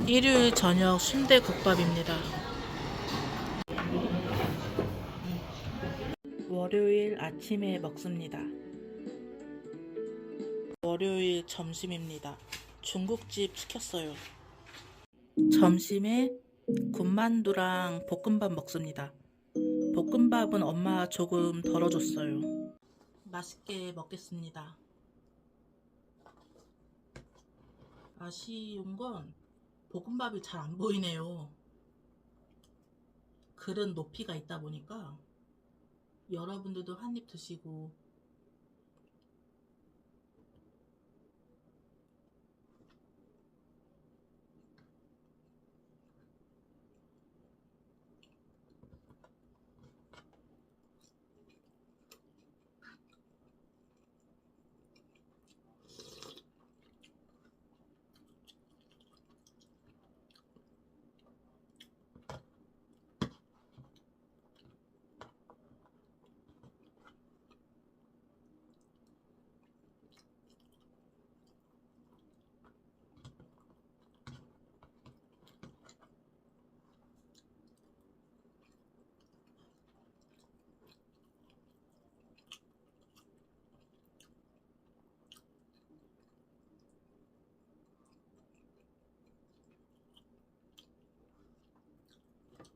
일요일 저녁 순대국밥입니다. 월요일 아침에 먹습니다. 월요일 점심입니다. 중국집 시켰어요. 점심에 군만두랑 볶음밥 먹습니다. 볶음밥은 엄마가 조금 덜어줬어요. 맛있게 먹겠습니다. 아쉬운 건 볶음밥이 잘 안 보이네요. 그릇 높이가 있다 보니까 여러분들도 한 입 드시고.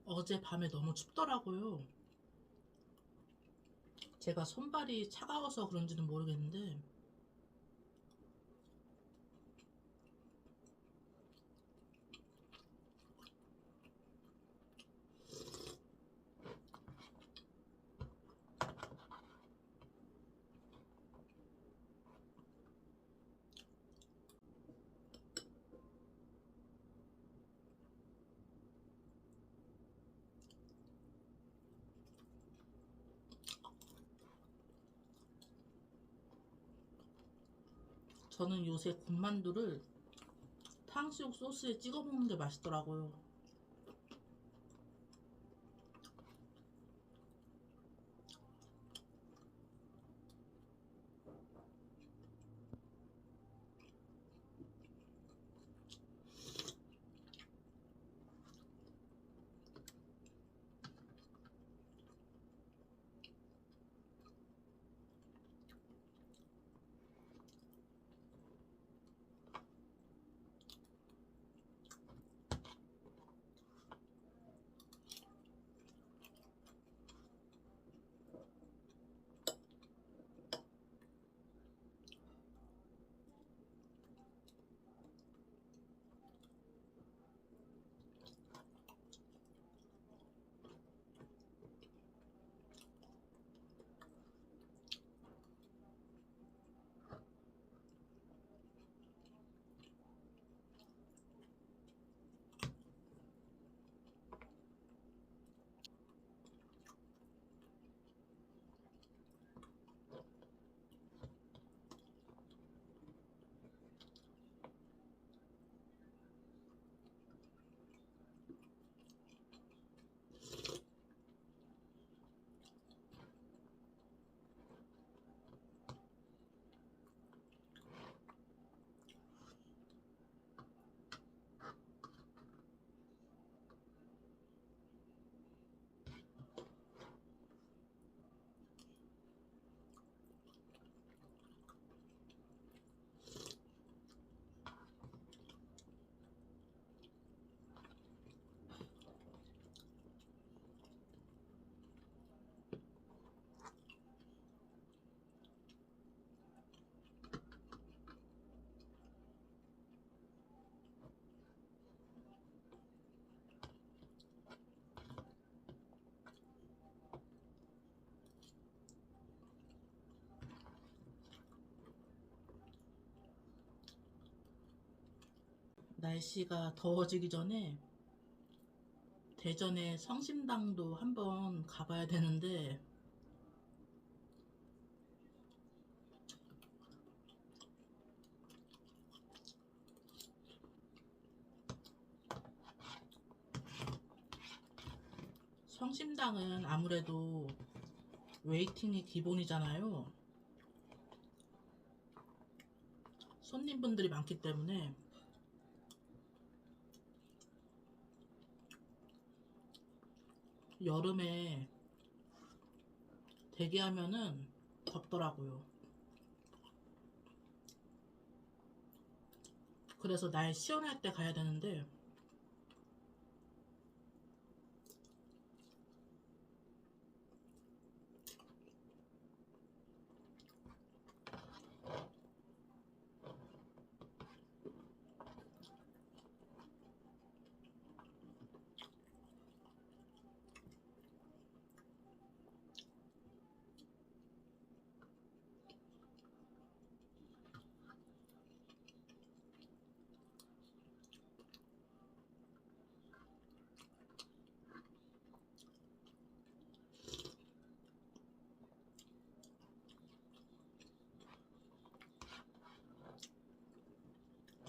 어제 밤에 너무 춥더라고요. 제가 손발이 차가워서 그런지는 모르겠는데 저는 요새 군만두를 탕수육 소스에 찍어 먹는 게 맛있더라고요. 날씨가 더워지기 전에 대전에 성심당도 한번 가봐야 되는데 성심당은 아무래도 웨이팅이 기본이잖아요. 손님분들이 많기 때문에 여름에 대기하면은 덥더라고요. 그래서 날 시원할 때 가야 되는데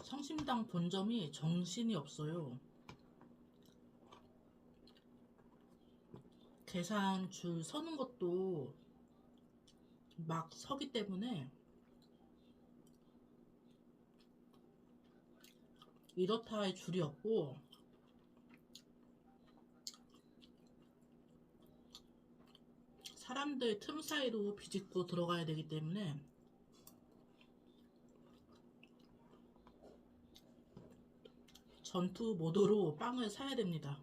성심당 본점이 정신이 없어요. 계산 줄 서는 것도 막 서기 때문에 이렇다 할 줄이 없고 사람들 틈 사이로 비집고 들어가야 되기 때문에 전투 모드로 빵을 사야 됩니다.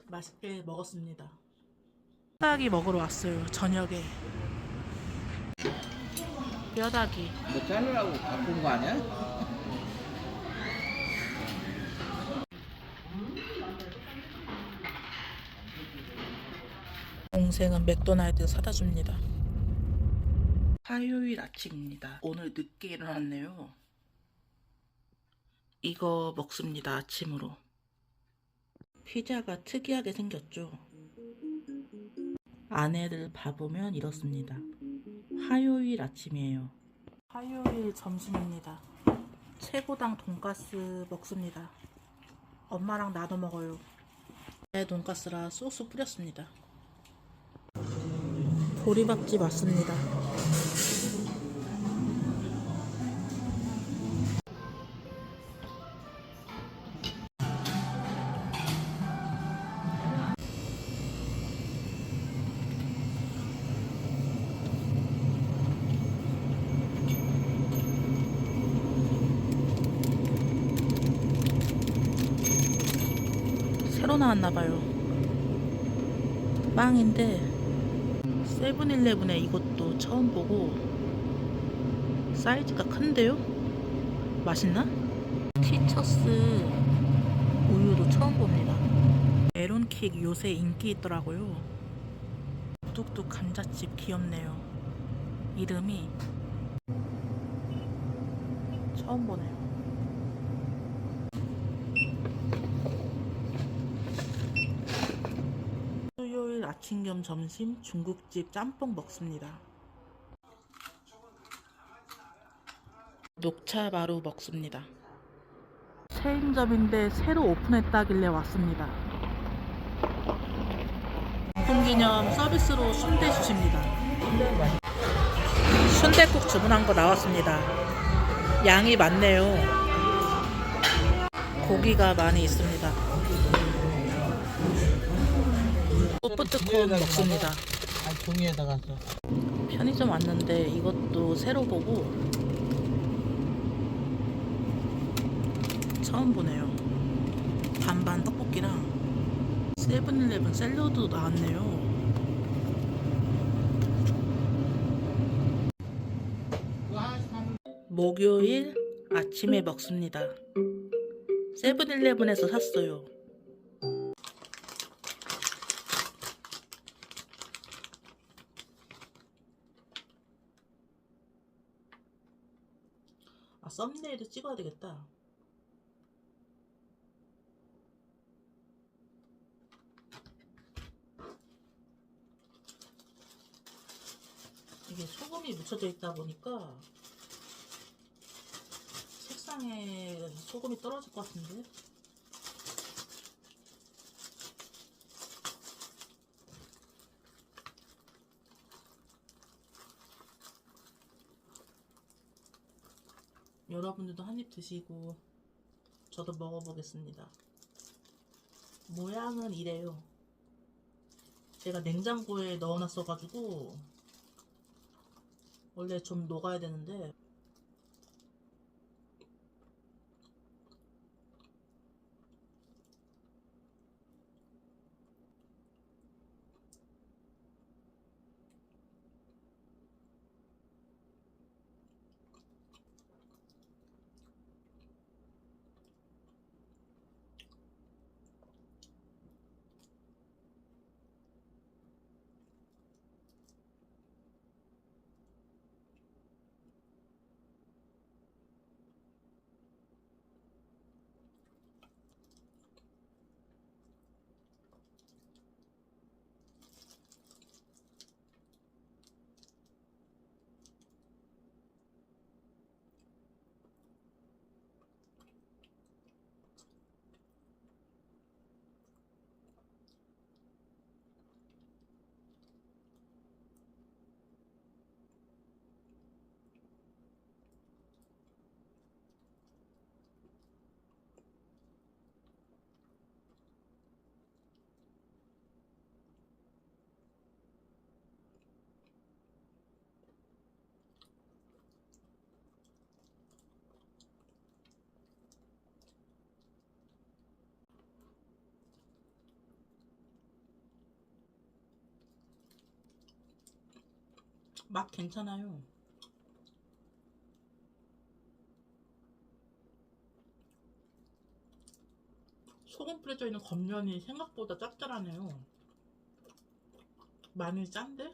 맛있게 먹었습니다. 뼈다귀 먹으러 왔어요. 저녁에 뼈다귀. 뭐 자르라고 갖고 온 거 아니야? 동생은 맥도날드 사다 줍니다. 화요일 아침입니다. 오늘 늦게 일어났네요. 이거 먹습니다. 아침으로. 피자가 특이하게 생겼죠. 안에를 봐보면 이렇습니다. 화요일 아침이에요. 화요일 점심입니다. 최고당 돈가스 먹습니다. 엄마랑 나눠 먹어요. 내 돈가스라 소스 뿌렸습니다. 보리밥집 왔습니다. 새로 나왔나봐요. 빵인데 세븐일레븐에 이것도 처음 보고 사이즈가 큰데요? 맛있나? 티처스 우유도 처음 봅니다. 메론킥 요새 인기 있더라고요. 뚝뚝 감자칩 귀엽네요. 이름이 처음 보네요. 수요일 아침 겸 점심 중국집 짬뽕 먹습니다. 녹차바로 먹습니다. 체인점인데 새로 오픈했다길래 왔습니다. 오픈 기념 서비스로 순대 주십니다. 순댓국 주문한 거 나왔습니다. 양이 많네요. 고기가 많이 있습니다. 소프트콘 먹습니다. 종이에다가 써. 편의점 왔는데 이것도 새로 보고 처음 보네요. 반반 떡볶이랑 세븐일레븐 샐러드도 나왔네요. 목요일 아침에 먹습니다. 세븐일레븐에서 샀어요. 썸네일도 찍어야 되겠다. 이게 소금이 묻혀져 있다 보니까 책상에 소금이 떨어질 것 같은데. 여러분들도 한 입 드시고 저도 먹어보겠습니다. 모양은 이래요. 제가 냉장고에 넣어놨어가지고 원래 좀 녹아야 되는데 맛 괜찮아요. 소금 뿌려져 있는 겉면이 생각보다 짭짤하네요. 많이 짠데?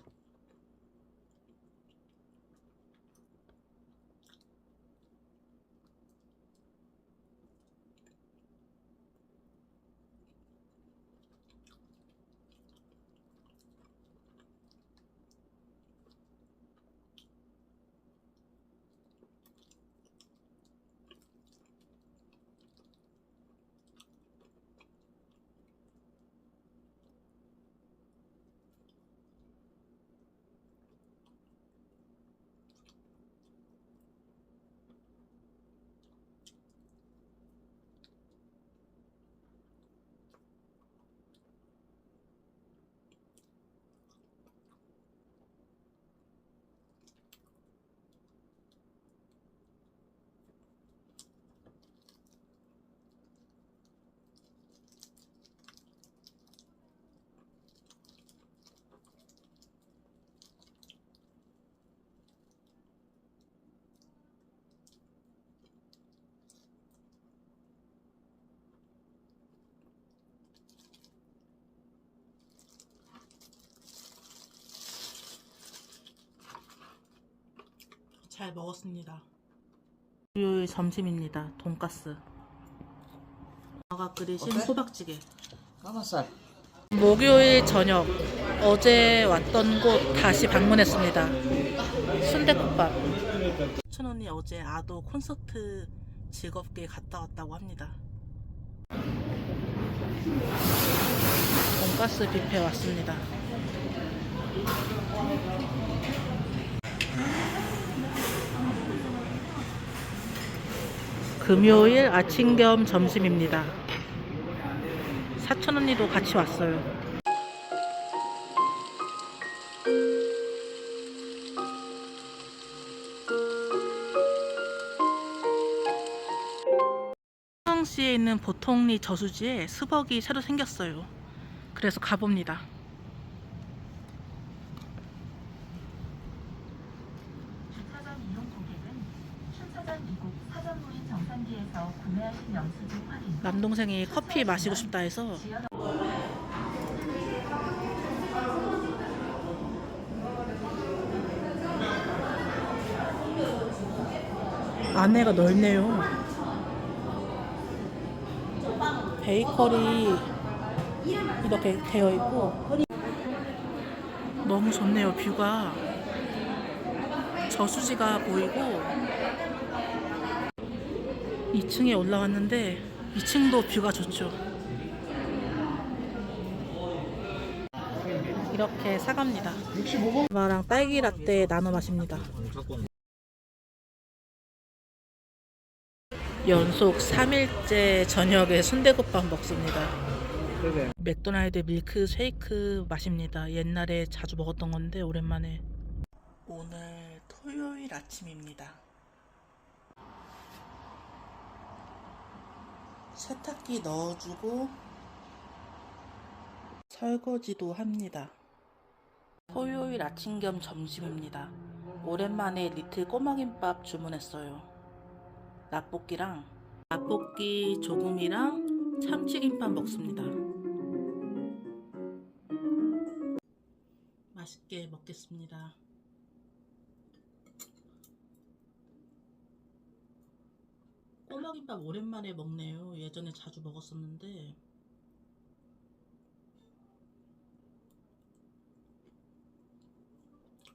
잘 먹었습니다. 일요일 점심입니다. 돈가스. 엄마가 끓이신 어때? 호박찌개. 까만살. 목요일 저녁 어제 왔던 곳 다시 방문했습니다. 순댓국밥. 춘언니 어제 아도 콘서트 즐겁게 갔다 왔다고 합니다. 돈가스 뷔페 왔습니다. 금요일 아침 겸 점심입니다. 사촌 언니도 같이 왔어요. 포항시에 있는 보통리 저수지에 스벅이 새로 생겼어요. 그래서 가봅니다. 주차장 이용 고객은 춘사장 미국 사전무인 정산기에서 구매하신 영수증 확인. 남동생이 커피 마시고 싶다 해서 안에가 넓네요. 베이커리 이렇게 되어 있고 너무 좋네요. 뷰가 저수지가 보이고 2층에 올라왔는데 2층도 뷰가 좋죠. 이렇게 사갑니다. 65번. 엄마랑 딸기 라떼 나눠 마십니다. 연속 3일째 저녁에 순대국밥 먹습니다. 그래. 맥도날드 밀크 쉐이크 마십니다. 옛날에 자주 먹었던 건데 오랜만에. 오늘 토요일 아침입니다. 세탁기 넣어주고 설거지도 합니다. 토요일 아침 겸 점심입니다. 오랜만에 리틀 꼬마김밥 주문했어요. 라볶이 조금이랑 참치김밥 먹습니다. 맛있게 먹겠습니다. 꼬마김밥 오랜만에 먹네요. 예전에 자주 먹었었는데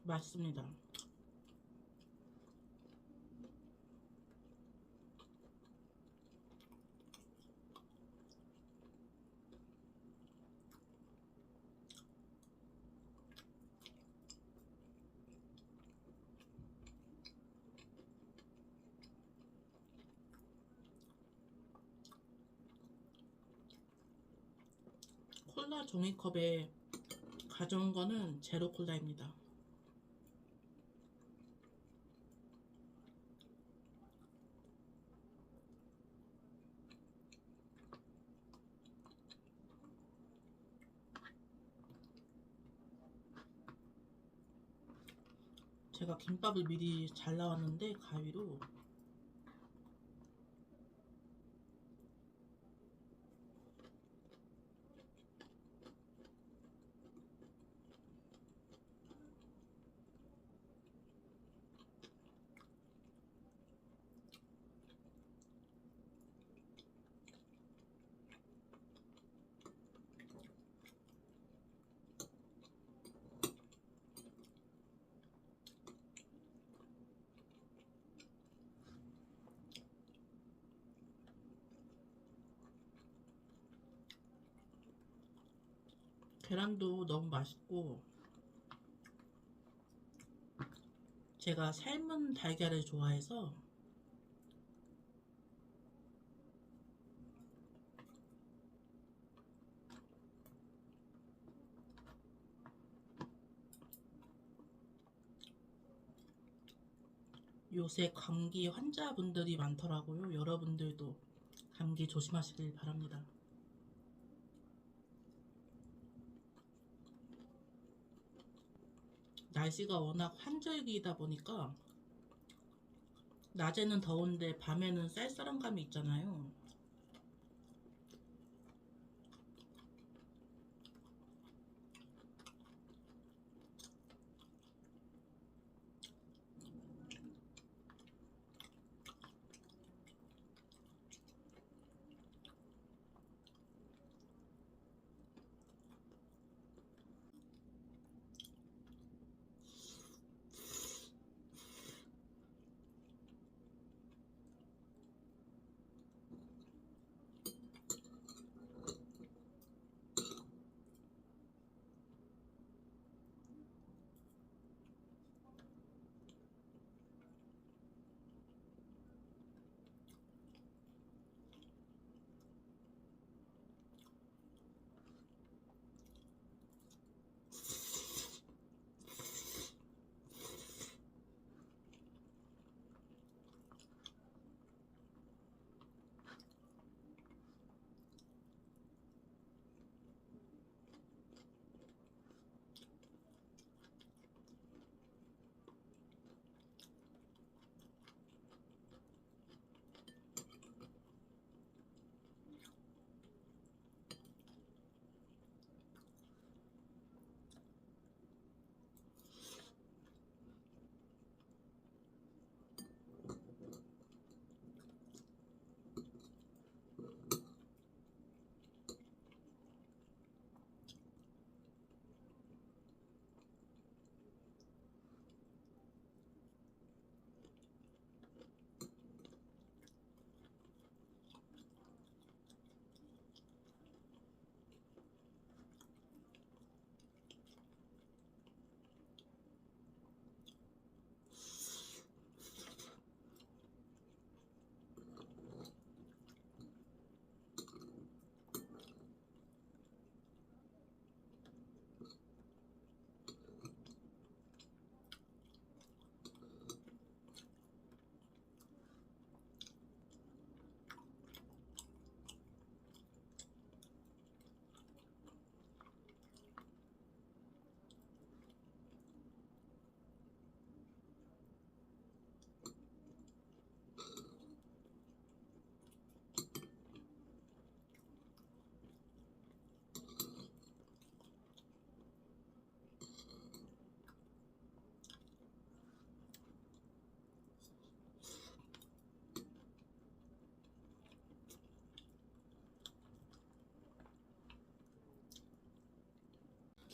맛있습니다. 콜라 종이컵에 가져온 거는 제로 콜라입니다. 제가 김밥을 미리 잘 나왔는데 가위로 계란도 너무 맛있고 제가 삶은 달걀을 좋아해서 요새 감기 환자분들이 많더라고요. 여러분들도 감기 조심하시길 바랍니다. 날씨가 워낙 환절기이다 보니까 낮에는 더운데 밤에는 쌀쌀한 감이 있잖아요.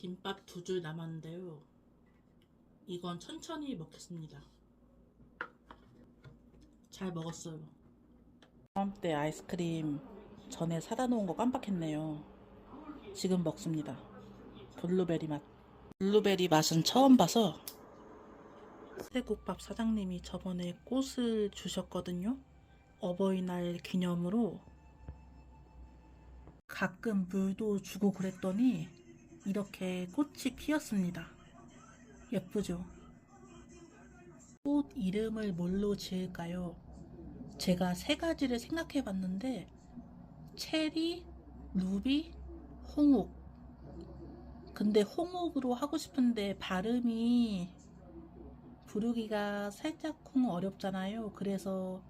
김밥 2줄 남았는데요. 이건 천천히 먹겠습니다. 잘 먹었어요. 다음 때 아이스크림 전에 사다 놓은 거 깜빡했네요. 지금 먹습니다. 블루베리 맛. 블루베리 맛은 처음 봐서. 새국밥 사장님이 저번에 꽃을 주셨거든요. 어버이날 기념으로. 가끔 물도 주고 그랬더니 이렇게 꽃이 피었습니다. 예쁘죠? 꽃 이름을 뭘로 지을까요? 제가 3가지를 생각해 봤는데 체리, 루비, 홍옥. 근데 홍옥으로 하고 싶은데 발음이 부르기가 살짝쿵 어렵잖아요. 그래서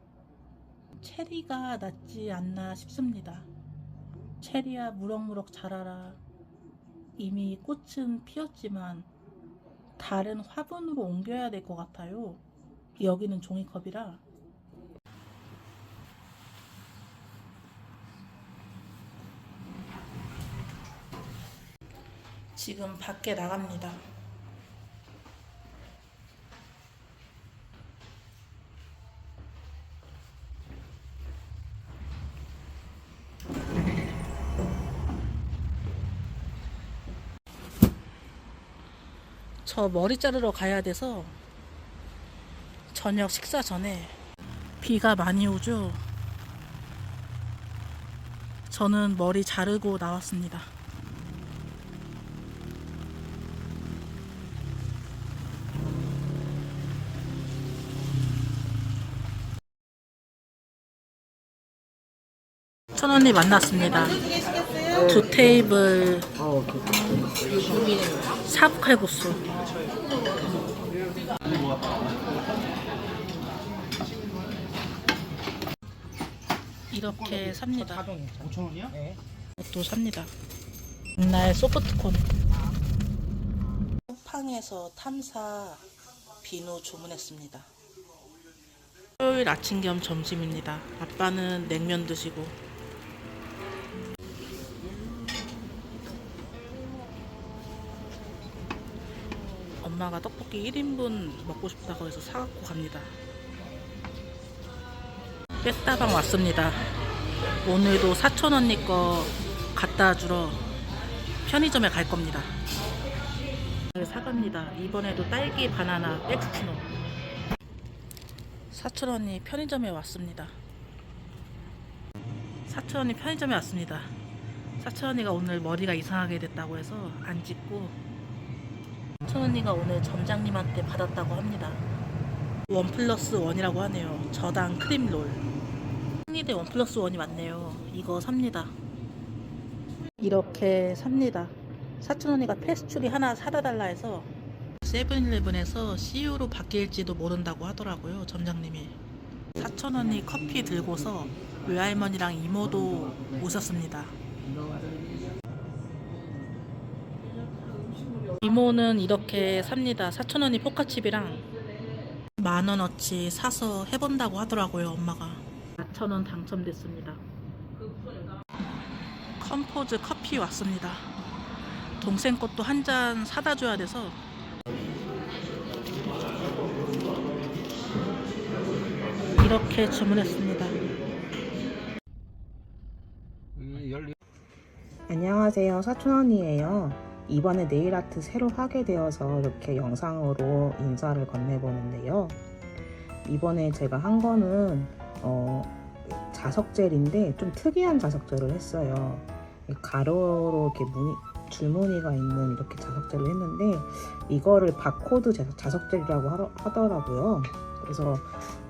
체리가 낫지 않나 싶습니다. 체리야 무럭무럭 자라라. 이미 꽃은 피었지만 다른 화분으로 옮겨야 될 것 같아요. 여기는 종이컵이라. 지금 밖에 나갑니다. 저 머리 자르러 가야 돼서 저녁 식사 전에 비가 많이 오죠. 저는 머리 자르고 나왔습니다. 천원이 만났습니다. 2테이블 삽칼국수. 이렇게 삽니다. 5,000원이요? 네. 또 삽니다. 옛날 소프트콘. 쿠팡에서 탐사 비누 주문했습니다. 토요일 아침 겸 점심입니다. 아빠는 냉면 드시고. 엄마가 떡볶이 1인분 먹고 싶다고 해서 사갖고 갑니다. 뺏다방 왔습니다. 오늘도 사촌 언니 거 갖다 주러 편의점에 갈 겁니다. 사갑니다. 이번에도 딸기 바나나 백스티노. 사촌 언니 편의점에 왔습니다. 사촌 언니 편의점에 왔습니다. 사촌 언니가 오늘 머리가 이상하게 됐다고 해서 안 찍고, 사촌 언니가 오늘 점장님한테 받았다고 합니다. 1+1이라고 하네요. 저당 크림롤. 승리대 1+1이 맞네요. 이거 삽니다. 이렇게 삽니다. 사촌 언니가 페스츄리 하나 사다 달라 해서 세븐일레븐에서 CU로 바뀔지도 모른다고 하더라고요. 점장님이. 사촌 언니 커피 들고서 외할머니랑 이모도 오셨습니다. 이모는 이렇게 삽니다. 사촌 언니 포카칩이랑 10,000원어치 사서 해본다고 하더라고요. 엄마가. 4,000원 당첨됐습니다. 컴포즈 커피 왔습니다. 동생 것도 한 잔 사다 줘야 돼서. 이렇게 주문했습니다. 안녕하세요. 사촌언니예요. 이번에 네일아트 새로 하게 되어서 이렇게 영상으로 인사를 건네보는데요. 이번에 제가 한 거는 자석젤인데 좀 특이한 자석젤을 했어요. 가로로 이렇게 줄무늬가 있는 이렇게 자석젤을 했는데 이거를 바코드 자석젤이라고 하더라고요. 그래서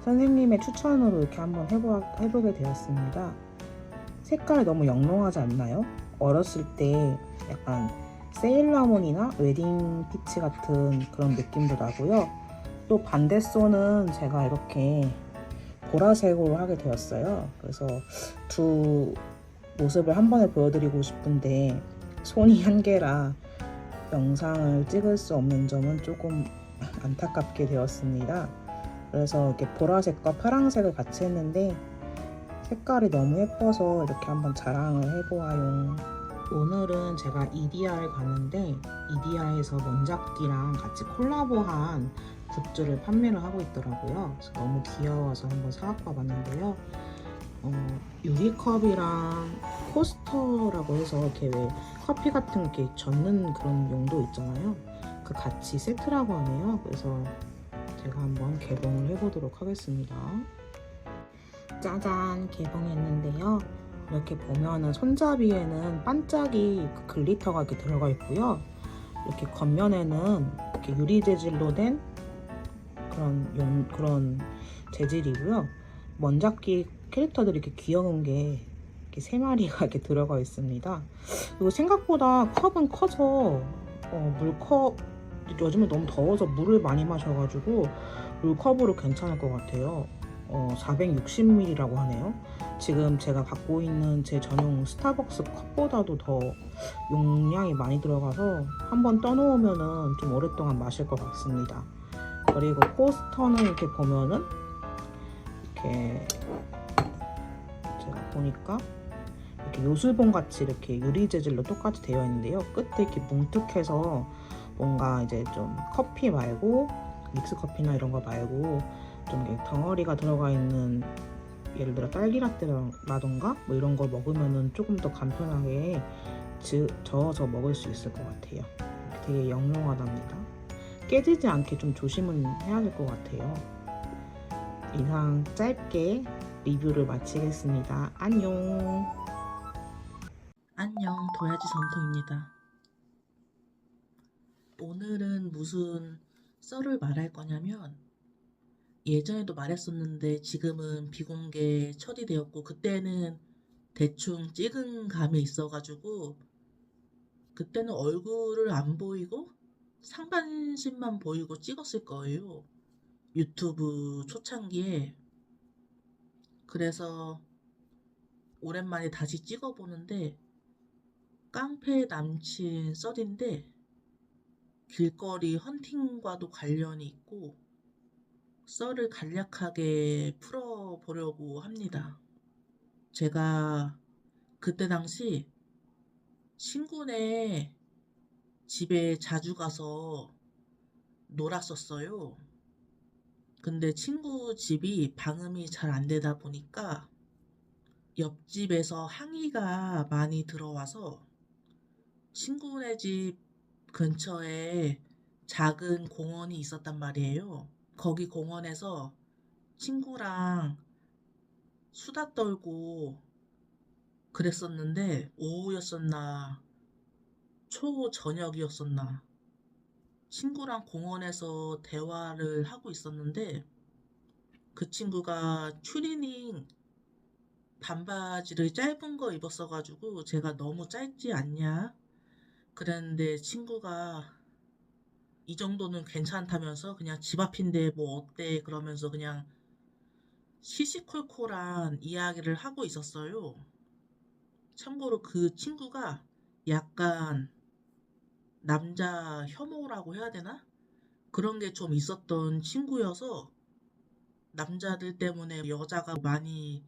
선생님의 추천으로 이렇게 한번 해보게 되었습니다. 색깔이 너무 영롱하지 않나요? 어렸을 때 약간 세일러문이나 웨딩 피치 같은 그런 느낌도 나고요. 또 반대손은 제가 이렇게 보라색으로 하게 되었어요. 그래서 두 모습을 한 번에 보여드리고 싶은데 손이 한 개라 영상을 찍을 수 없는 점은 조금 안타깝게 되었습니다. 그래서 이렇게 보라색과 파란색을 같이 했는데 색깔이 너무 예뻐서 이렇게 한번 자랑을 해보아요. 오늘은 제가 이디야를 갔는데 이디야에서 먼작기랑 같이 콜라보한 굿즈를 판매를 하고 있더라고요. 그래서 너무 귀여워서 한번 사갖고 와봤는데요. 유리컵이랑 코스터라고 해서 이렇게 왜 커피 같은 게 젓는 그런 용도 있잖아요. 그 같이 세트라고 하네요. 그래서 제가 한번 개봉을 해보도록 하겠습니다. 짜잔, 개봉했는데요. 이렇게 보면은 손잡이에는 반짝이 글리터가 이렇게 들어가 있고요. 이렇게 겉면에는 이렇게 유리 재질로 된 그런 재질이고요. 먼작기 캐릭터들이 이렇게 귀여운 게 이렇게 3마리가 이렇게 들어가 있습니다. 그리고 생각보다 컵은 커서 물컵, 요즘에 너무 더워서 물을 많이 마셔가지고 물컵으로 괜찮을 것 같아요. 460ml라고 하네요. 지금 제가 갖고 있는 제 전용 스타벅스 컵보다도 더 용량이 많이 들어가서 한번 떠놓으면은 좀 오랫동안 마실 것 같습니다. 그리고 포스터는 이렇게 보면은 이렇게 제가 보니까 이렇게 요술봉 같이 이렇게 유리 재질로 똑같이 되어 있는데요. 끝에 이렇게 뭉툭해서 뭔가 이제 좀 커피 말고 믹스 커피나 이런 거 말고 좀 이렇게 덩어리가 들어가 있는, 예를 들어 딸기라떼라던가 뭐 이런 거 먹으면은 조금 더 간편하게 저어서 먹을 수 있을 것 같아요. 되게 영롱하답니다. 깨지지 않게 좀 조심은 해야 될 것 같아요. 이상 짧게 리뷰를 마치겠습니다. 안녕. 안녕, 도야지 전통입니다. 오늘은 무슨 썰을 말할 거냐면, 예전에도 말했었는데 지금은 비공개 처리되었고, 그때는 대충 찍은 감이 있어가지고 그때는 얼굴을 안 보이고 상반신만 보이고 찍었을 거예요, 유튜브 초창기에. 그래서 오랜만에 다시 찍어보는데 깡패 남친 썰인데 길거리 헌팅과도 관련이 있고 썰을 간략하게 풀어보려고 합니다. 제가 그때 당시 친구네 집에 자주 가서 놀았었어요. 근데 친구 집이 방음이 잘 안 되다 보니까 옆집에서 항의가 많이 들어와서 친구네 집 근처에 작은 공원이 있었단 말이에요. 거기 공원에서 친구랑 수다 떨고 그랬었는데, 오후였었나 초저녁이었었나 친구랑 공원에서 대화를 하고 있었는데 그 친구가 추리닝 반바지를 짧은 거 입었어가지고 제가 너무 짧지 않냐 그랬는데 친구가 이 정도는 괜찮다면서 그냥 집 앞인데 뭐 어때 그러면서 그냥 시시콜콜한 이야기를 하고 있었어요. 참고로 그 친구가 약간 남자 혐오라고 해야 되나? 그런 게 좀 있었던 친구여서 남자들 때문에 여자가 많이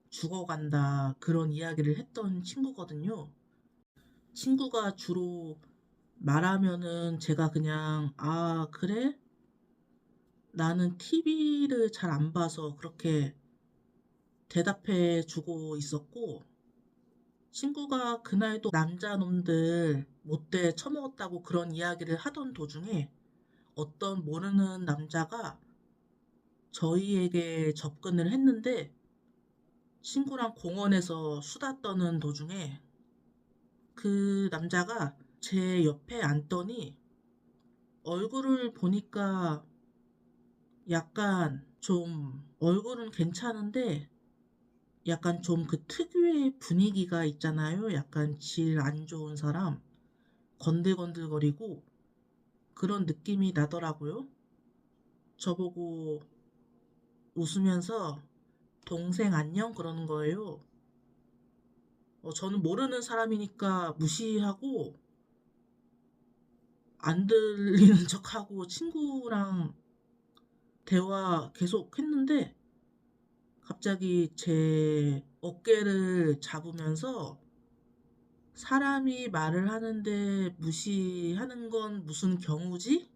죽어간다 그런 이야기를 했던 친구거든요. 친구가 주로 말하면은 제가 그냥 아 그래? 나는 TV를 잘 안 봐서 그렇게 대답해 주고 있었고, 친구가 그날도 남자놈들 못돼 처먹었다고 그런 이야기를 하던 도중에 어떤 모르는 남자가 저희에게 접근을 했는데 친구랑 공원에서 수다 떠는 도중에 그 남자가 제 옆에 앉더니 얼굴을 보니까 약간 좀 얼굴은 괜찮은데 약간 좀 그 특유의 분위기가 있잖아요. 약간 질 안 좋은 사람, 건들건들거리고 그런 느낌이 나더라고요. 저보고 웃으면서 동생 안녕 그러는 거예요. 저는 모르는 사람이니까 무시하고 안 들리는 척하고 친구랑 대화 계속 했는데 갑자기 제 어깨를 잡으면서 사람이 말을 하는데 무시하는 건 무슨 경우지?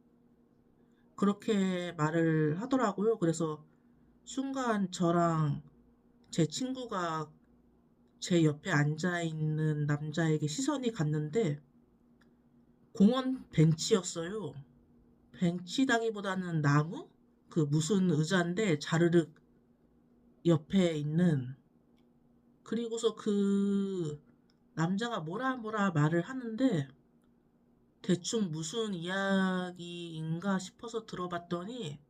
그렇게 말을 하더라고요. 그래서 순간 저랑 제 친구가 제 옆에 앉아있는 남자에게 시선이 갔는데 공원 벤치였어요. 벤치다기보다는 나무? 그 무슨 의자인데 자르륵 옆에 있는. 그리고서 그 남자가 뭐라 뭐라 말을 하는데 대충 무슨 이야기인가 싶어서 들어봤더니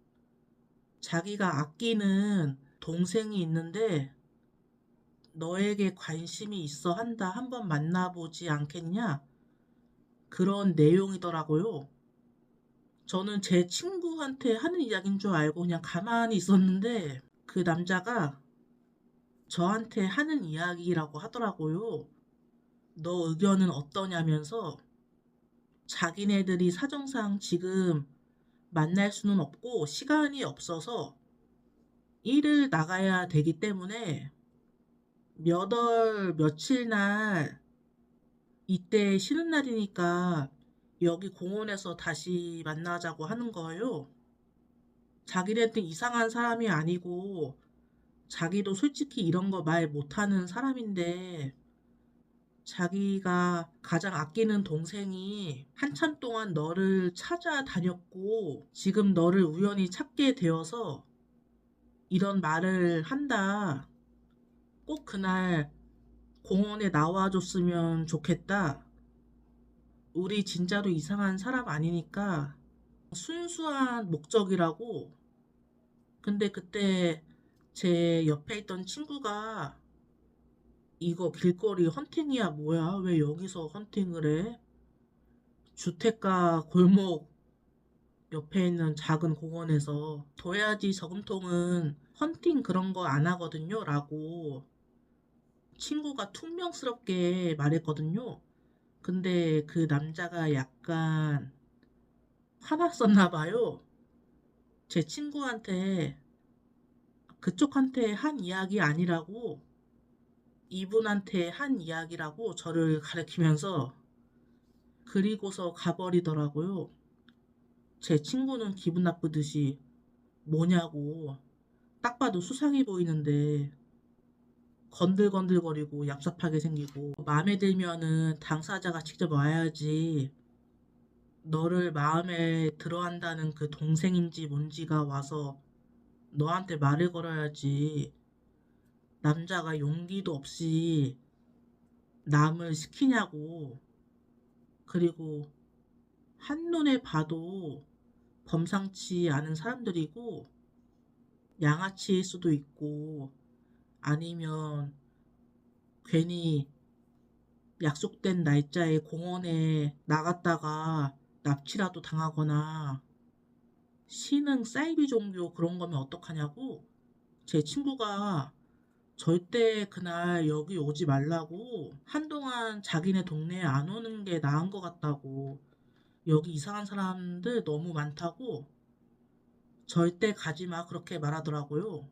자기가 아끼는 동생이 있는데 너에게 관심이 있어 한다. 한번 만나보지 않겠냐? 그런 내용이더라고요. 저는 제 친구한테 하는 이야기인 줄 알고 그냥 가만히 있었는데 그 남자가 저한테 하는 이야기라고 하더라고요. 너 의견은 어떠냐면서 자기네들이 사정상 지금 만날 수는 없고 시간이 없어서 일을 나가야 되기 때문에 몇 월 며칠 날 이때 쉬는 날이니까 여기 공원에서 다시 만나자고 하는 거예요. 자기네들 이상한 사람이 아니고 자기도 솔직히 이런 거 말 못하는 사람인데 자기가 가장 아끼는 동생이 한참 동안 너를 찾아다녔고 지금 너를 우연히 찾게 되어서 이런 말을 한다. 꼭 그날 공원에 나와줬으면 좋겠다. 우리 진짜로 이상한 사람 아니니까 순수한 목적이라고. 근데 그때 제 옆에 있던 친구가 이거 길거리 헌팅이야 뭐야? 왜 여기서 헌팅을 해? 주택가 골목 옆에 있는 작은 공원에서 둬야지 저금통은 헌팅 그런 거 안 하거든요 라고 친구가 퉁명스럽게 말했거든요. 근데 그 남자가 약간 화났었나 봐요. 제 친구한테 그쪽한테 한 이야기 아니라고 이분한테 한 이야기라고 저를 가리키면서 그리고서 가버리더라고요. 제 친구는 기분 나쁘듯이 뭐냐고 딱 봐도 수상해 보이는데 건들건들거리고 얍삽하게 생기고 마음에 들면은 당사자가 직접 와야지 너를 마음에 들어한다는 그 동생인지 뭔지가 와서 너한테 말을 걸어야지 남자가 용기도 없이 남을 시키냐고. 그리고 한눈에 봐도 범상치 않은 사람들이고 양아치일 수도 있고 아니면 괜히 약속된 날짜에 공원에 나갔다가 납치라도 당하거나 신흥 사이비 종교 그런 거면 어떡하냐고. 제 친구가 절대 그날 여기 오지 말라고 한동안 자기네 동네에 안 오는 게 나은 것 같다고 여기 이상한 사람들 너무 많다고 절대 가지 마 그렇게 말하더라고요.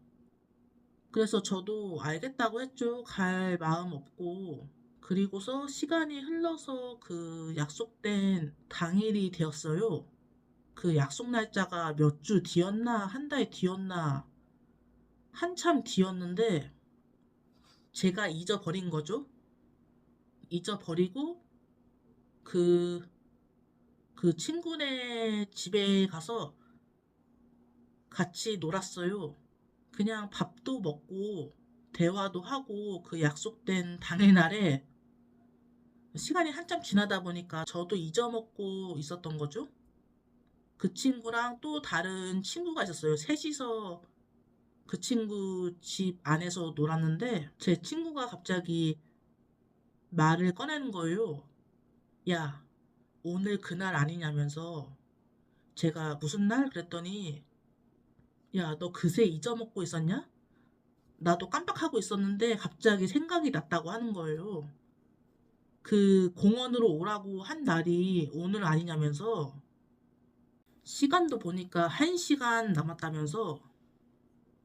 그래서 저도 알겠다고 했죠. 갈 마음 없고. 그리고서 시간이 흘러서 그 약속된 당일이 되었어요. 그 약속 날짜가 몇 주 뒤였나 한 달 뒤였나 한참 뒤였는데 제가 잊어버린 거죠. 잊어버리고 그, 그 친구네 집에 가서 같이 놀았어요. 그냥 밥도 먹고 대화도 하고 그 약속된 당일날에 시간이 한참 지나다 보니까 저도 잊어먹고 있었던 거죠. 그 친구랑 또 다른 친구가 있었어요. 셋이서 그 친구 집 안에서 놀았는데 제 친구가 갑자기 말을 꺼내는 거예요. 야, 오늘 그날 아니냐면서 제가 무슨 날? 그랬더니 야, 너 그새 잊어먹고 있었냐? 나도 깜빡하고 있었는데 갑자기 생각이 났다고 하는 거예요. 그 공원으로 오라고 한 날이 오늘 아니냐면서 시간도 보니까 1시간 남았다면서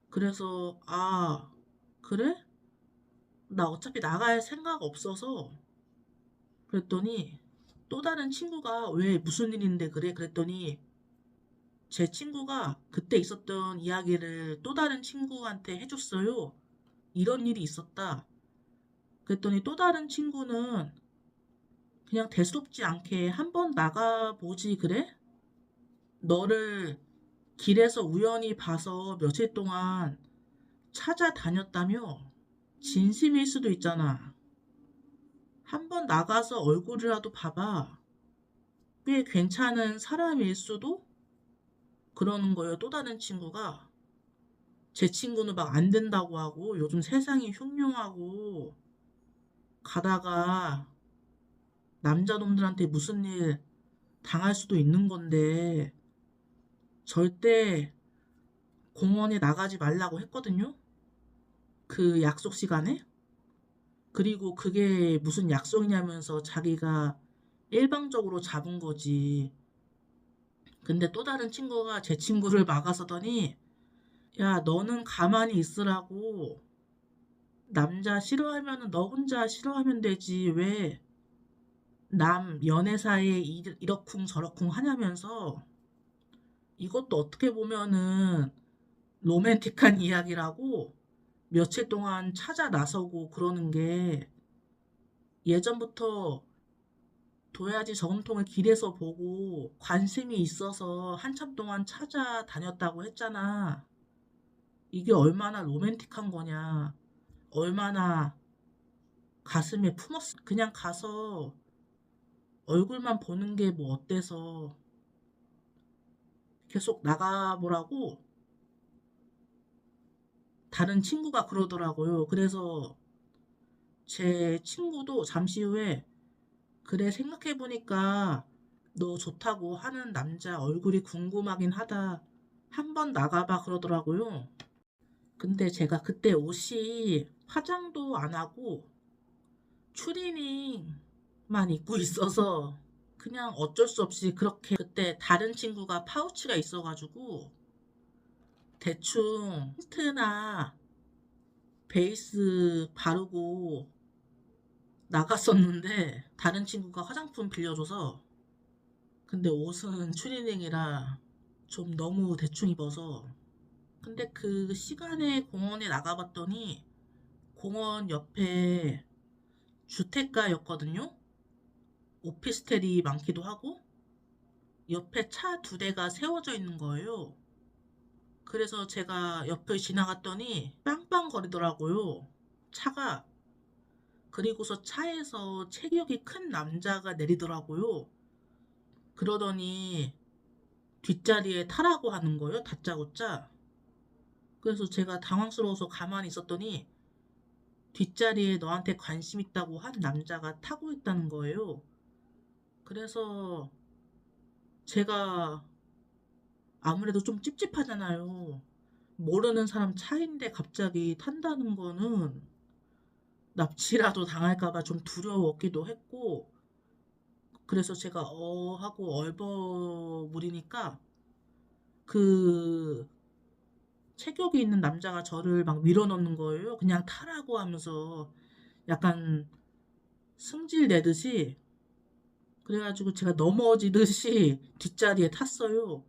그래서 아, 그래? 나 어차피 나갈 생각 없어서 그랬더니 또 다른 친구가 왜 무슨 일인데 그래? 그랬더니 제 친구가 그때 있었던 이야기를 또 다른 친구한테 해줬어요. 이런 일이 있었다. 그랬더니 또 다른 친구는 그냥 대수롭지 않게 한번 나가보지 그래? 너를 길에서 우연히 봐서 며칠 동안 찾아다녔다며? 진심일 수도 있잖아. 한번 나가서 얼굴이라도 봐봐. 꽤 괜찮은 사람일 수도? 그러는 거예요. 또 다른 친구가. 제 친구는 막 안 된다고 하고 요즘 세상이 흉흉하고 가다가 남자놈들한테 무슨 일 당할 수도 있는 건데 절대 공원에 나가지 말라고 했거든요. 그 약속 시간에. 그리고 그게 무슨 약속이냐면서 자기가 일방적으로 잡은 거지. 근데 또 다른 친구가 제 친구를 막아서더니 야, 너는 가만히 있으라고. 남자 싫어하면은 너 혼자 싫어하면 되지. 왜 남 연애 사이에 이러쿵 저러쿵 하냐면서. 이것도 어떻게 보면은 로맨틱한 이야기라고 며칠 동안 찾아 나서고 그러는 게 예전부터 도야지 저금통을 길에서 보고 관심이 있어서 한참 동안 찾아다녔다고 했잖아. 이게 얼마나 로맨틱한 거냐. 얼마나 가슴에 품었어. 그냥 가서 얼굴만 보는 게 뭐 어때서 계속 나가보라고 다른 친구가 그러더라고요. 그래서 제 친구도 잠시 후에 그래 생각해보니까 너 좋다고 하는 남자 얼굴이 궁금하긴 하다. 한번 나가봐 그러더라고요. 근데 제가 그때 옷이 화장도 안 하고 추리닝만 입고 있어서 그냥 어쩔 수 없이 그렇게 그때 다른 친구가 파우치가 있어가지고 대충 틴트나 베이스 바르고 나갔었는데 다른 친구가 화장품 빌려줘서 근데 옷은 추리닝이라 좀 너무 대충 입어서 근데 그 시간에 공원에 나가봤더니 공원 옆에 주택가였거든요. 오피스텔이 많기도 하고 옆에 차 2대가 세워져 있는 거예요. 그래서 제가 옆을 지나갔더니 빵빵거리더라고요. 차가. 그리고서 차에서 체격이 큰 남자가 내리더라고요. 그러더니 뒷자리에 타라고 하는 거예요. 다짜고짜. 그래서 제가 당황스러워서 가만히 있었더니 뒷자리에 너한테 관심 있다고 한 남자가 타고 있다는 거예요. 그래서 제가 아무래도 좀 찝찝하잖아요. 모르는 사람 차인데 갑자기 탄다는 거는 납치라도 당할까봐 좀 두려웠기도 했고 그래서 제가 하고 얼버무리니까 그 체격이 있는 남자가 저를 막 밀어넣는 거예요. 그냥 타라고 하면서 약간 승질 내듯이 그래가지고 제가 넘어지듯이 뒷자리에 탔어요.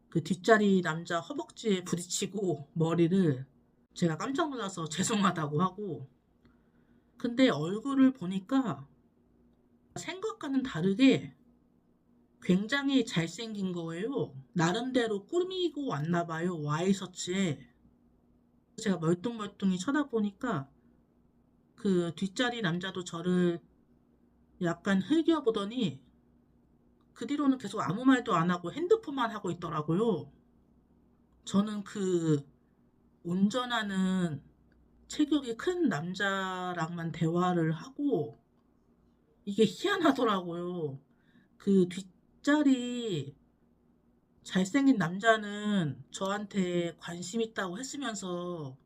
그 뒷자리 남자 허벅지에 부딪히고 머리를 제가 깜짝 놀라서 죄송하다고 하고 근데 얼굴을 보니까 생각과는 다르게 굉장히 잘생긴 거예요. 나름대로 꾸미고 왔나 봐요. 와이셔츠에. 제가 멀뚱멀뚱히 쳐다보니까 그 뒷자리 남자도 저를 약간 흘겨보더니 그 뒤로는 계속 아무 말도 안 하고 핸드폰만 하고 있더라고요. 저는 그 운전하는 체격이 큰 남자랑만 대화를 하고 이게 희한하더라고요. 그 뒷자리 잘생긴 남자는 저한테 관심 있다고 했으면서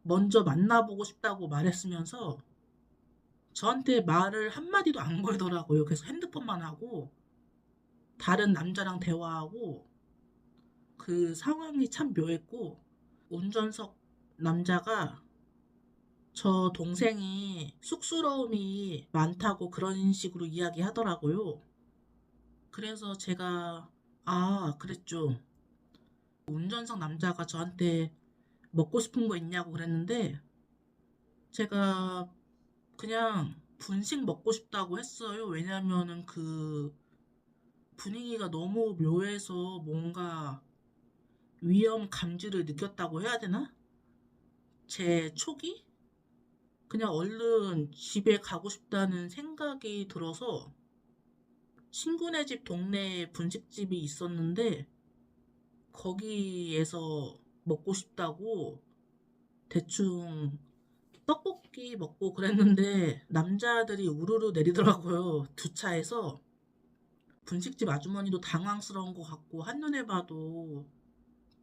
먼저 만나보고 싶다고 말했으면서 저한테 말을 한마디도 안 걸더라고요. 그래서 핸드폰만 하고 다른 남자랑 대화하고 그 상황이 참 묘했고 운전석 남자가 저 동생이 쑥스러움이 많다고 그런 식으로 이야기하더라고요. 그래서 제가 그랬죠. 운전석 남자가 저한테 먹고 싶은 거 있냐고 그랬는데 제가 그냥 분식 먹고 싶다고 했어요. 왜냐면은 그 분위기가 너무 묘해서 뭔가 위험 감지를 느꼈다고 해야 되나? 제 촉이? 그냥 얼른 집에 가고 싶다는 생각이 들어서 친구네 집 동네에 분식집이 있었는데 거기에서 먹고 싶다고 대충 떡볶이 먹고 그랬는데 남자들이 우르르 내리더라고요. 두 차에서. 분식집 아주머니도 당황스러운 것 같고 한눈에 봐도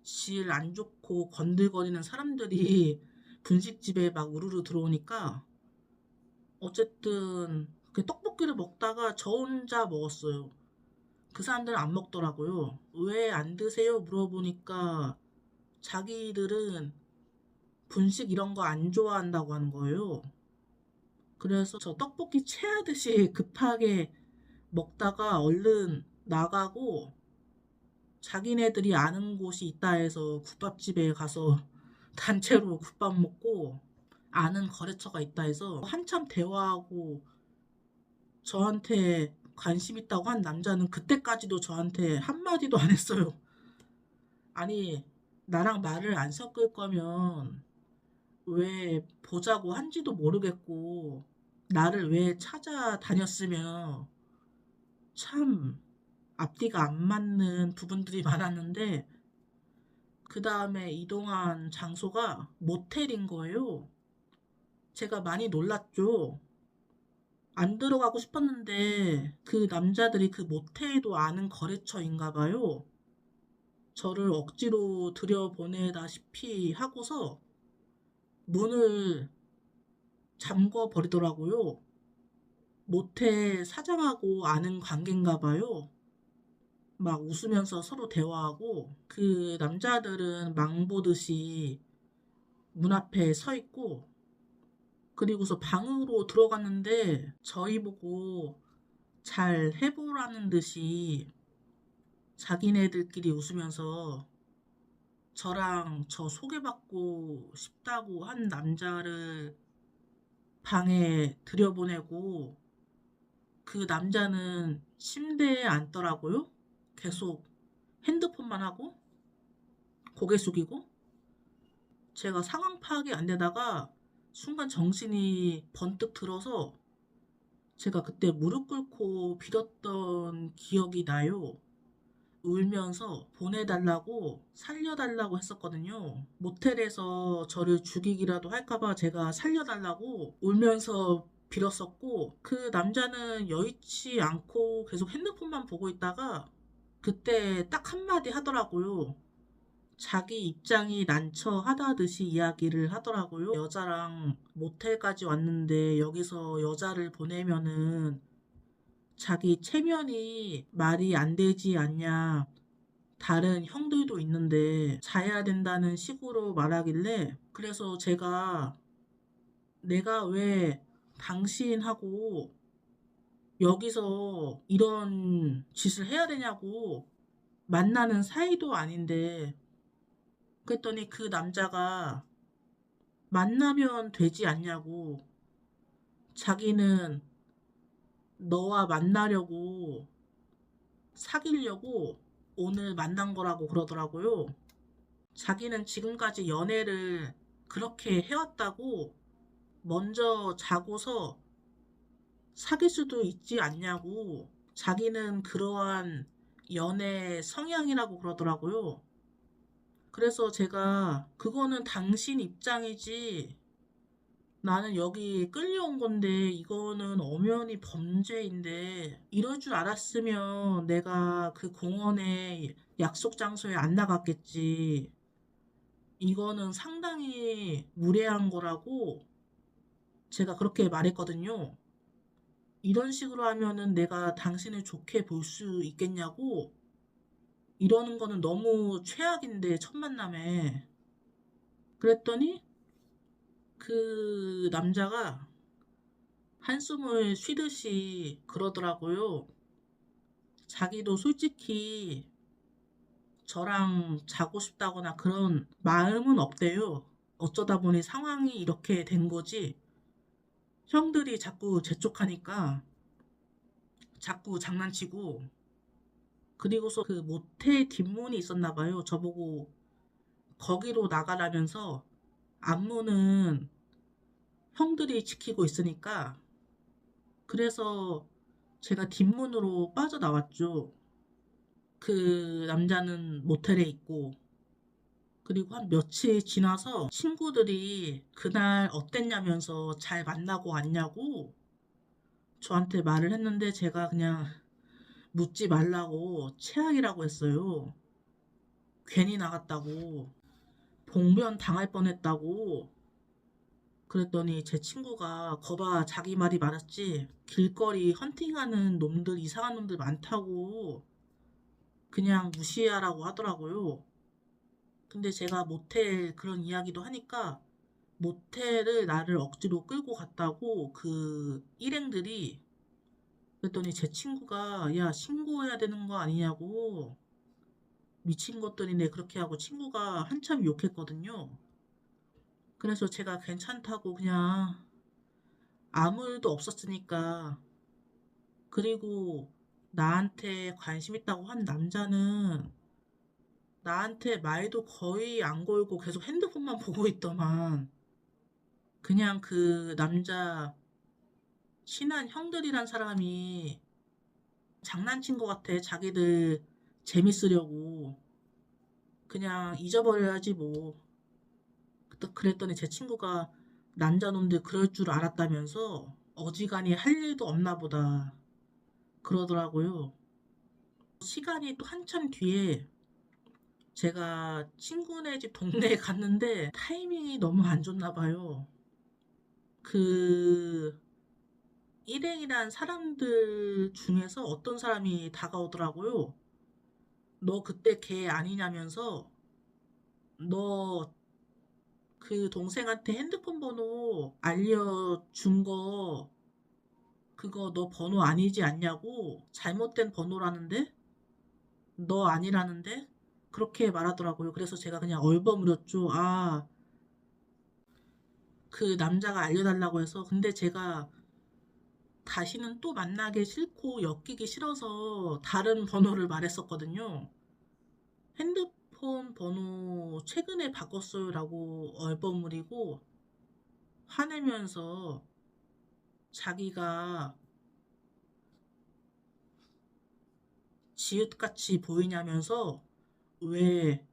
질 안 좋고 건들거리는 사람들이 분식집에 막 우르르 들어오니까 어쨌든 그 떡볶이를 먹다가 저 혼자 먹었어요. 그 사람들은 안 먹더라고요. 왜 안 드세요? 물어보니까 자기들은 분식 이런 거 안 좋아한다고 하는 거예요. 그래서 저 떡볶이 체하듯이 급하게 먹다가 얼른 나가고 자기네들이 아는 곳이 있다 해서 국밥집에 가서 단체로 국밥 먹고 아는 거래처가 있다 해서 한참 대화하고 저한테 관심 있다고 한 남자는 그때까지도 저한테 한마디도 안 했어요. 아니, 나랑 말을 안 섞을 거면 왜 보자고 한지도 모르겠고 나를 왜 찾아다녔으며 참 앞뒤가 안 맞는 부분들이 많았는데 그 다음에 이동한 장소가 모텔인 거예요. 제가 많이 놀랐죠. 안 들어가고 싶었는데 그 남자들이 그 모텔도 아는 거래처인가 봐요. 저를 억지로 들여보내다시피 하고서 문을 잠궈 버리더라고요. 모텔 사장하고 아는 관계인가 봐요. 막 웃으면서 서로 대화하고 그 남자들은 망 보듯이 문 앞에 서 있고 그리고서 방으로 들어갔는데 저희 보고 잘 해보라는 듯이 자기네들끼리 웃으면서 저랑 저 소개받고 싶다고 한 남자를 방에 들여보내고 그 남자는 침대에 앉더라고요. 계속 핸드폰만 하고 고개 숙이고 제가 상황 파악이 안 되다가 순간 정신이 번뜩 들어서 제가 그때 무릎 꿇고 빌었던 기억이 나요. 울면서 보내달라고 살려달라고 했었거든요. 모텔에서 저를 죽이기라도 할까봐 제가 살려달라고 울면서 빌었었고 그 남자는 여의치 않고 계속 핸드폰만 보고 있다가 그때 딱 한마디 하더라고요. 자기 입장이 난처하다듯이 이야기를 하더라고요. 여자랑 모텔까지 왔는데 여기서 여자를 보내면은 자기 체면이 말이 안 되지 않냐. 다른 형들도 있는데 자야 된다는 식으로 말하길래 그래서 제가 내가 왜 당신하고 여기서 이런 짓을 해야 되냐고 만나는 사이도 아닌데 그랬더니 그 남자가 만나면 되지 않냐고 자기는 너와 만나려고 사귀려고 오늘 만난 거라고 그러더라고요. 자기는 지금까지 연애를 그렇게 해왔다고 먼저 자고서 사귈 수도 있지 않냐고 자기는 그러한 연애 성향이라고 그러더라고요. 그래서 제가 그거는 당신 입장이지 나는 여기 끌려온 건데 이거는 엄연히 범죄인데 이럴 줄 알았으면 내가 그 공원에 약속 장소에 안 나갔겠지. 이거는 상당히 무례한 거라고 제가 그렇게 말했거든요. 이런 식으로 하면은 내가 당신을 좋게 볼 수 있겠냐고 이러는 거는 너무 최악인데 첫 만남에 그랬더니 그 남자가 한숨을 쉬듯이 그러더라고요. 자기도 솔직히 저랑 자고 싶다거나 그런 마음은 없대요. 어쩌다 보니 상황이 이렇게 된 거지. 형들이 자꾸 재촉하니까 자꾸 장난치고, 그리고서 그 모텔 뒷문이 있었나 봐요. 저보고 거기로 나가라면서, 앞문은 형들이 지키고 있으니까. 그래서 제가 뒷문으로 빠져나왔죠. 그 남자는 모텔에 있고, 그리고 한 며칠 지나서 친구들이 그날 어땠냐면서 잘 만나고 왔냐고 저한테 말을 했는데, 제가 그냥 묻지 말라고 최악이라고 했어요. 괜히 나갔다고, 봉변 당할 뻔했다고. 그랬더니 제 친구가 거봐, 자기 말이 맞았지, 길거리 헌팅하는 놈들, 이상한 놈들 많다고, 그냥 무시하라고 하더라고요. 근데 제가 모텔 그런 이야기도 하니까 모텔을 나를 억지로 끌고 갔다고 그 일행들이. 그랬더니 제 친구가 야, 신고해야 되는 거 아니냐고, 미친 것들이네, 그렇게 하고 친구가 한참 욕했거든요. 그래서 제가 괜찮다고 그냥, 아무 일도 없었으니까. 그리고 나한테 관심 있다고 한 남자는 나한테 말도 거의 안 걸고 계속 핸드폰만 보고 있더만. 그냥 그 남자 친한 형들이란 사람이 장난친 것 같아. 자기들 재밌으려고. 그냥 잊어버려야지 뭐. 그랬더니 제 친구가 남자놈들 그럴 줄 알았다면서 어지간히 할 일도 없나 보다 그러더라고요. 시간이 또 한참 뒤에 제가 친구네 집 동네에 갔는데 타이밍이 너무 안 좋나 봐요. 그 일행이란 사람들 중에서 어떤 사람이 다가오더라고요. 너 그때 걔 아니냐면서, 너 그 동생한테 핸드폰 번호 알려준 거, 그거 너 번호 아니지 않냐고, 잘못된 번호라는데, 너 아니라는데, 그렇게 말하더라고요. 그래서 제가 그냥 얼버무렸죠. 아, 그 남자가 알려달라고 해서. 근데 제가 다시는 또 만나기 싫고 엮이기 싫어서 다른 번호를 말했었거든요. 핸드폰 번호 최근에 바꿨어요 라고 얼버무리고 화내면서, 자기가 지읒같이 보이냐면서 왜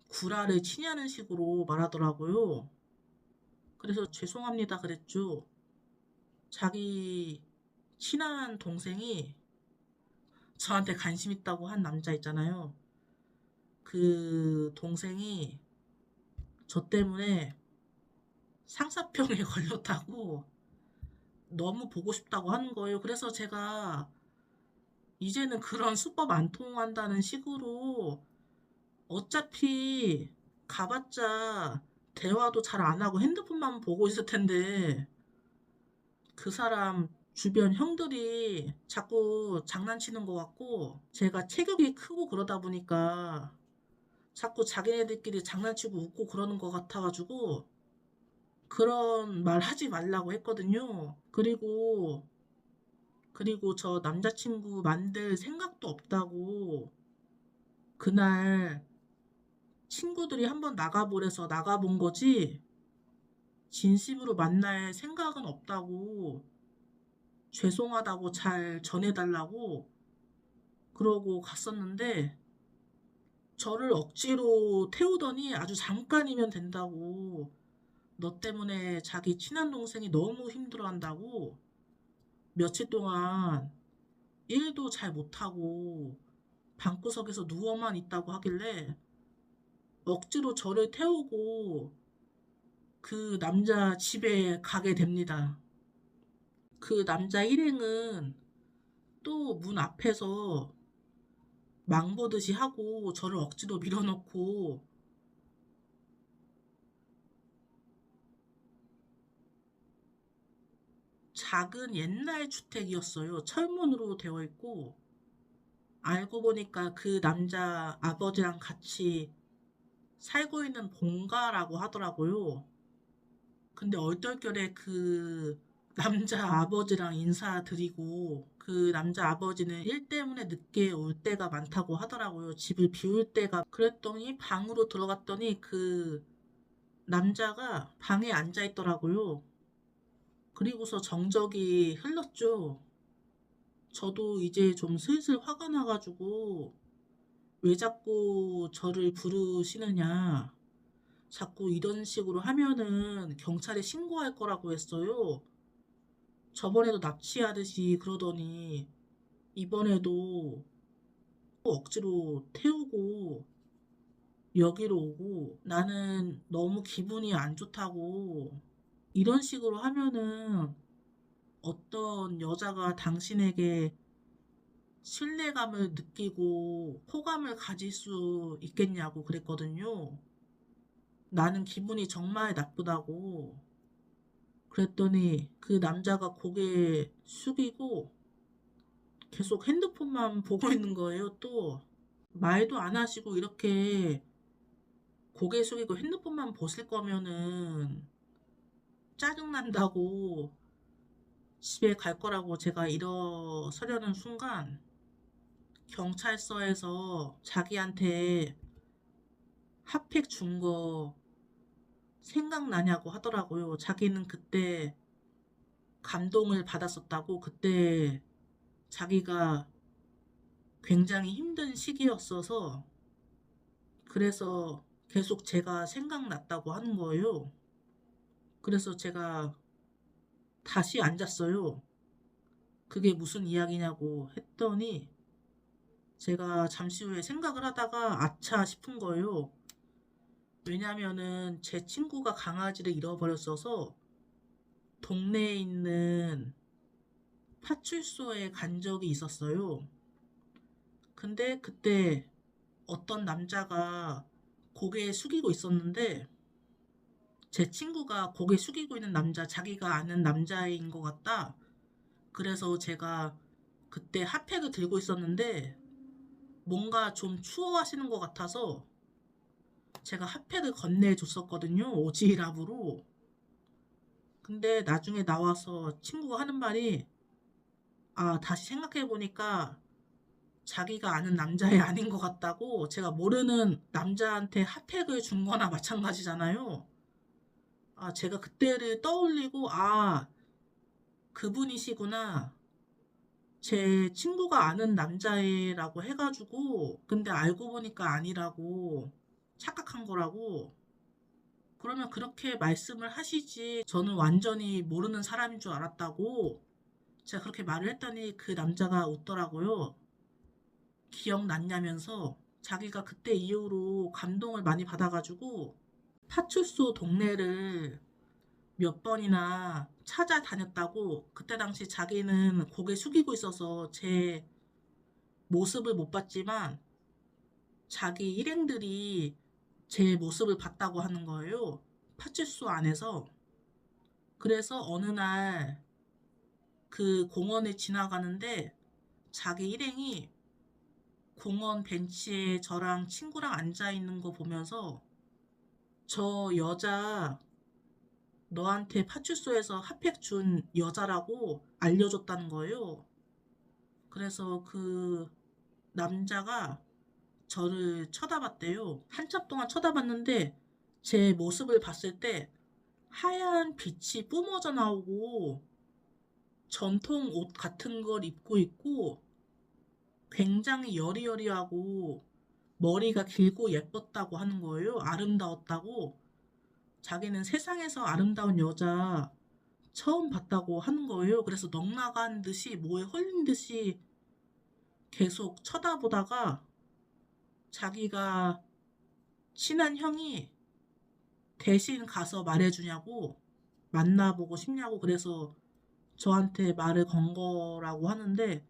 구라를 치냐는 식으로 말하더라고요. 그래서 죄송합니다 그랬죠. 자기 친한 동생이 저한테 관심 있다고 한 남자 있잖아요. 그 동생이 저 때문에 상사병에 걸렸다고 너무 보고 싶다고 하는 거예요. 그래서 제가 이제는 그런 수법 안 통한다는 식으로, 어차피 가봤자 대화도 잘 안 하고 핸드폰만 보고 있을 텐데 그 사람 주변 형들이 자꾸 장난치는 것 같고, 제가 체격이 크고 그러다 보니까 자꾸 자기네들끼리 장난치고 웃고 그러는 것 같아가지고 그런 말 하지 말라고 했거든요. 그리고 저 남자친구 만들 생각도 없다고, 그날 친구들이 한번 나가보래서 나가본 거지 진심으로 만날 생각은 없다고, 죄송하다고 잘 전해달라고 그러고 갔었는데, 저를 억지로 태우더니 아주 잠깐이면 된다고, 너 때문에 자기 친한 동생이 너무 힘들어한다고, 며칠 동안 일도 잘 못하고 방구석에서 누워만 있다고 하길래 억지로 저를 태우고 그 남자 집에 가게 됩니다. 그 남자 일행은 또 문 앞에서 망보듯이 하고 저를 억지로 밀어넣고, 작은 옛날 주택이었어요. 철문으로 되어 있고, 알고 보니까 그 남자 아버지랑 같이 살고 있는 본가라고 하더라고요. 근데 얼떨결에 그 남자 아버지랑 인사드리고, 그 남자 아버지는 일 때문에 늦게 올 때가 많다고 하더라고요. 집을 비울 때가. 그랬더니 방으로 들어갔더니 그 남자가 방에 앉아 있더라고요. 그리고서 정적이 흘렀죠. 저도 이제 좀 슬슬 화가 나가지고 왜 자꾸 저를 부르시느냐. 자꾸 이런 식으로 하면은 경찰에 신고할 거라고 했어요. 저번에도 납치하듯이 그러더니 이번에도 억지로 태우고 여기로 오고 나는 너무 기분이 안 좋다고 이런 식으로 하면은 어떤 여자가 당신에게 신뢰감을 느끼고 호감을 가질 수 있겠냐고 그랬거든요. 나는 기분이 정말 나쁘다고. 그랬더니 그 남자가 고개 숙이고 계속 핸드폰만 보고 있는 거예요. 또 말도 안 하시고 이렇게 고개 숙이고 핸드폰만 보실 거면은 짜증난다고 집에 갈 거라고 제가 일어서려는 순간 경찰서에서 자기한테 핫팩 준 거 생각나냐고 하더라고요. 자기는 그때 감동을 받았었다고. 그때 자기가 굉장히 힘든 시기였어서 그래서 계속 제가 생각났다고 하는 거예요. 그래서 제가 다시 앉았어요. 그게 무슨 이야기냐고 했더니 제가 잠시 후에 생각을 하다가 아차 싶은 거예요. 왜냐면은 제 친구가 강아지를 잃어버렸어서 동네에 있는 파출소에 간 적이 있었어요. 근데 그때 어떤 남자가 고개 숙이고 있었는데 제 친구가 고개 숙이고 있는 남자, 자기가 아는 남자인 것 같다. 그래서 제가 그때 핫팩을 들고 있었는데 뭔가 좀 추워하시는 것 같아서 제가 핫팩을 건네줬었거든요. 오지랖으로. 근데 나중에 나와서 친구가 하는 말이 다시 생각해보니까 자기가 아는 남자애 아닌 것 같다고. 제가 모르는 남자한테 핫팩을 준 거나 마찬가지잖아요. 제가 그때를 떠올리고 그분이시구나. 제 친구가 아는 남자애라고 해가지고 근데 알고 보니까 아니라고 착각한 거라고. 그러면 그렇게 말씀을 하시지 저는 완전히 모르는 사람인 줄 알았다고 제가 그렇게 말을 했더니 그 남자가 웃더라고요. 기억났냐면서 자기가 그때 이후로 감동을 많이 받아가지고 파출소 동네를 몇 번이나 찾아다녔다고. 그때 당시 자기는 고개 숙이고 있어서 제 모습을 못 봤지만 자기 일행들이 제 모습을 봤다고 하는 거예요. 파출소 안에서. 그래서 어느 날 그 공원을 지나가는데 자기 일행이 공원 벤치에 저랑 친구랑 앉아 있는 거 보면서 저 여자 너한테 파출소에서 핫팩 준 여자라고 알려줬다는 거예요. 그래서 그 남자가 저를 쳐다봤대요. 한참 동안 쳐다봤는데 제 모습을 봤을 때 하얀 빛이 뿜어져 나오고 전통 옷 같은 걸 입고 있고 굉장히 여리여리하고 머리가 길고 예뻤다고 하는 거예요. 아름다웠다고. 자기는 세상에서 아름다운 여자 처음 봤다고 하는 거예요. 그래서 넋나간 듯이 뭐에 홀린 듯이 계속 쳐다보다가 자기가 친한 형이 대신 가서 말해주냐고 만나보고 싶냐고 그래서 저한테 말을 건 거라고 하는데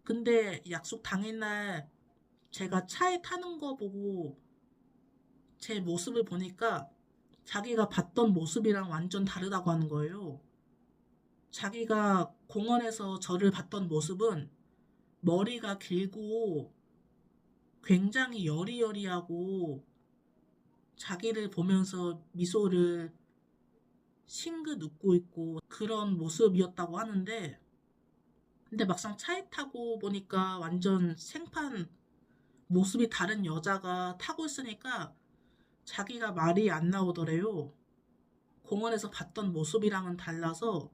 근데 약속 당일날 제가 차에 타는 거 보고 제 모습을 보니까 자기가 봤던 모습이랑 완전 다르다고 하는 거예요. 자기가 공원에서 저를 봤던 모습은 머리가 길고 굉장히 여리여리하고 자기를 보면서 미소를 싱긋 웃고 있고 그런 모습이었다고 하는데, 근데 막상 차에 타고 보니까 완전 생판 모습이 다른 여자가 타고 있으니까 자기가 말이 안 나오더래요. 공원에서 봤던 모습이랑은 달라서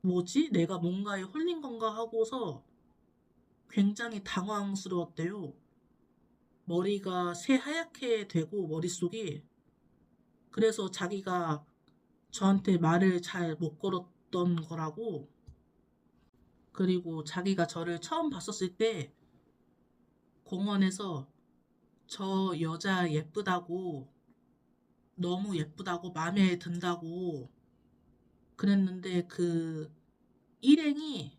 뭐지? 내가 뭔가에 홀린 건가 하고서 굉장히 당황스러웠대요. 머리가 새하얗게 되고 머릿속이. 그래서 자기가 저한테 말을 잘 못 걸었던 거라고. 그리고 자기가 저를 처음 봤었을 때 공원에서 저 여자 예쁘다고, 너무 예쁘다고, 마음에 든다고 그랬는데 그 일행이